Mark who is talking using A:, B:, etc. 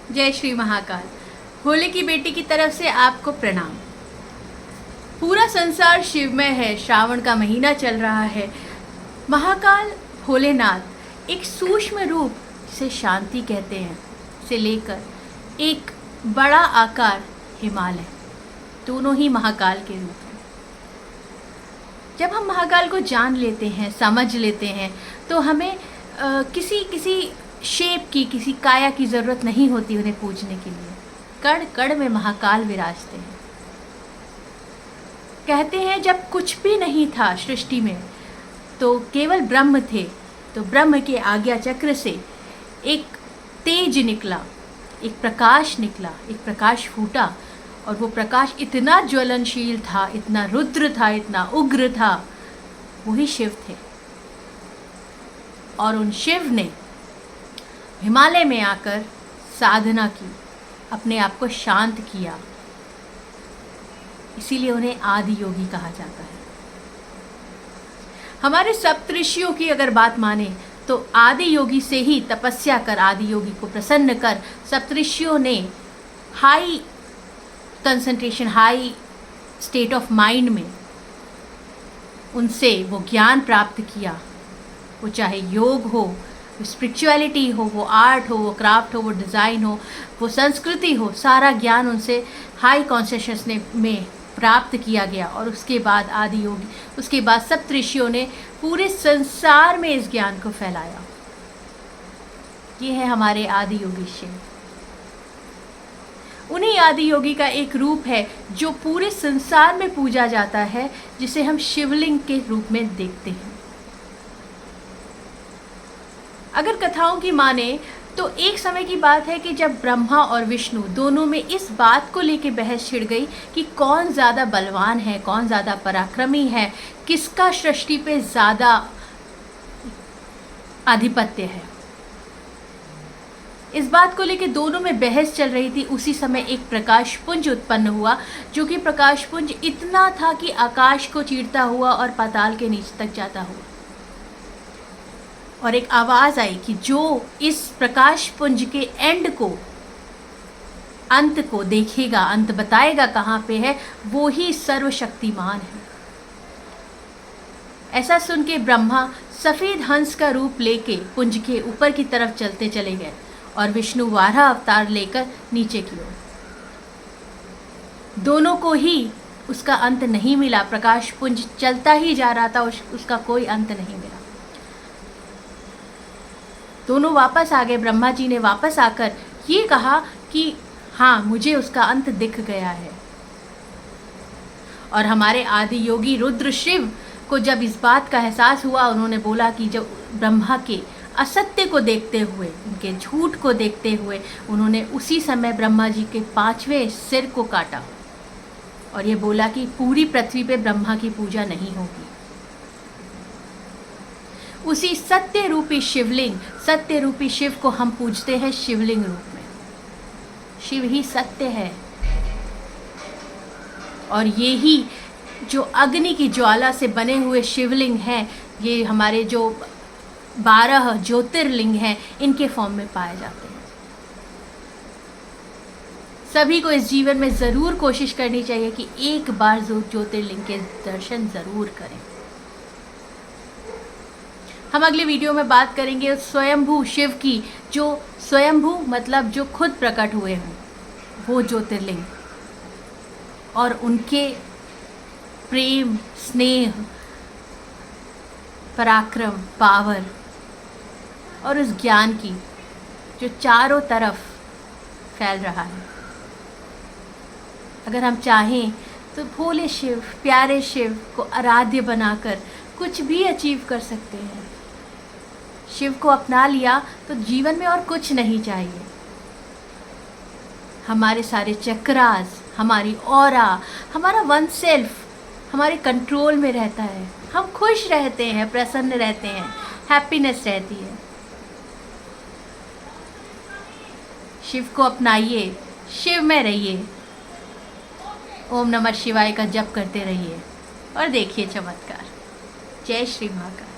A: जय श्री महाकाल। भोले की बेटी की तरफ से आपको प्रणाम। पूरा संसार शिवमय है, श्रावण का महीना चल रहा है। महाकाल भोलेनाथ एक सूक्ष्म रूप से शांति कहते हैं से लेकर एक बड़ा आकार हिमालय, दोनों ही महाकाल के रूप हैं। जब हम महाकाल को जान लेते हैं, समझ लेते हैं, तो हमें किसी शेप की, किसी काया की ज़रूरत नहीं होती उन्हें पूजने के लिए। कण कण में महाकाल विराजते हैं। कहते हैं जब कुछ भी नहीं था सृष्टि में तो केवल ब्रह्म थे, तो ब्रह्म के आज्ञा चक्र से एक तेज निकला, एक प्रकाश निकला, एक प्रकाश फूटा, और वो प्रकाश इतना ज्वलनशील था, इतना रुद्र था, इतना उग्र था, वही शिव थे। और उन शिव ने हिमालय में आकर साधना की, अपने आप को शांत किया, इसीलिए उन्हें आदि योगी कहा जाता है। हमारे सप्तऋषियों की अगर बात माने तो आदि योगी से ही तपस्या कर, आदि योगी को प्रसन्न कर, सप्तऋषियों ने high concentration, high state of mind में उनसे वो ज्ञान प्राप्त किया। वो चाहे योग हो, वो स्पिरिचुअलिटी हो, वो आर्ट हो, वो क्राफ्ट हो, वो डिज़ाइन हो, वो संस्कृति हो, सारा ज्ञान उनसे हाई कॉन्शियसनेस में प्राप्त किया गया। और उसके बाद आदि योगी, उसके बाद सप्तऋषियों ने पूरे संसार में इस ज्ञान को फैलाया। ये है हमारे आदि योगी शिव। उन्हीं आदि योगी का एक रूप है जो पूरे संसार में पूजा जाता है, जिसे हम शिवलिंग के रूप में देखते हैं। अगर कथाओं की माने तो एक समय की बात है कि जब ब्रह्मा और विष्णु दोनों में इस बात को लेकर बहस छिड़ गई कि कौन ज़्यादा बलवान है, कौन ज़्यादा पराक्रमी है, किसका सृष्टि पे ज़्यादा आधिपत्य है। इस बात को लेकर दोनों में बहस चल रही थी। उसी समय एक प्रकाश पुंज उत्पन्न हुआ, जो कि प्रकाश पुंज इतना था कि आकाश को चीरता हुआ और पाताल के नीचे तक जाता हुआ। और एक आवाज़ आई कि जो इस प्रकाश पुंज के एंड को, अंत को देखेगा, अंत बताएगा कहाँ पे है, वो ही सर्वशक्तिमान है। ऐसा सुन के ब्रह्मा सफ़ेद हंस का रूप लेके पुंज के ऊपर की तरफ चलते चले गए, और विष्णु वाराह अवतार लेकर नीचे की ओर। दोनों को ही उसका अंत नहीं मिला। प्रकाश पुंज चलता ही जा रहा था, उसका कोई अंत नहीं मिला। दोनों वापस आ गए। ब्रह्मा जी ने वापस आकर ये कहा कि हाँ, मुझे उसका अंत दिख गया है। और हमारे आदि योगी रुद्र शिव को जब इस बात का एहसास हुआ, उन्होंने बोला कि जब ब्रह्मा के असत्य को देखते हुए, उनके झूठ को देखते हुए, उन्होंने उसी समय ब्रह्मा जी के 5वें सिर को काटा और ये बोला कि पूरी पृथ्वी पे ब्रह्मा की पूजा नहीं होगी। उसी सत्य रूपी शिवलिंग, सत्य रूपी शिव को हम पूजते हैं शिवलिंग रूप में। शिव ही सत्य है, और ये ही जो अग्नि की ज्वाला से बने हुए शिवलिंग हैं, ये हमारे जो 12 ज्योतिर्लिंग हैं, इनके फॉर्म में पाए जाते हैं। सभी को इस जीवन में ज़रूर कोशिश करनी चाहिए कि एक बार ज्योतिर्लिंग के दर्शन ज़रूर करें। हम अगले वीडियो में बात करेंगे स्वयंभू शिव की, जो स्वयंभू मतलब जो खुद प्रकट हुए हों, वो ज्योतिर्लिंग, और उनके प्रेम, स्नेह, पराक्रम, पावर और उस ज्ञान की जो चारों तरफ फैल रहा है। अगर हम चाहें तो भोले शिव, प्यारे शिव को आराध्य बनाकर कुछ भी अचीव कर सकते हैं। शिव को अपना लिया तो जीवन में और कुछ नहीं चाहिए। हमारे सारे चक्रास, हमारी ऑरा, हमारा वन सेल्फ हमारे कंट्रोल में रहता है। हम खुश रहते हैं, प्रसन्न रहते हैं, हैप्पीनेस रहती है। शिव को अपनाइए, शिव में रहिए, ओम नमः शिवाय का जप करते रहिए और देखिए चमत्कार। जय श्री महाकाल।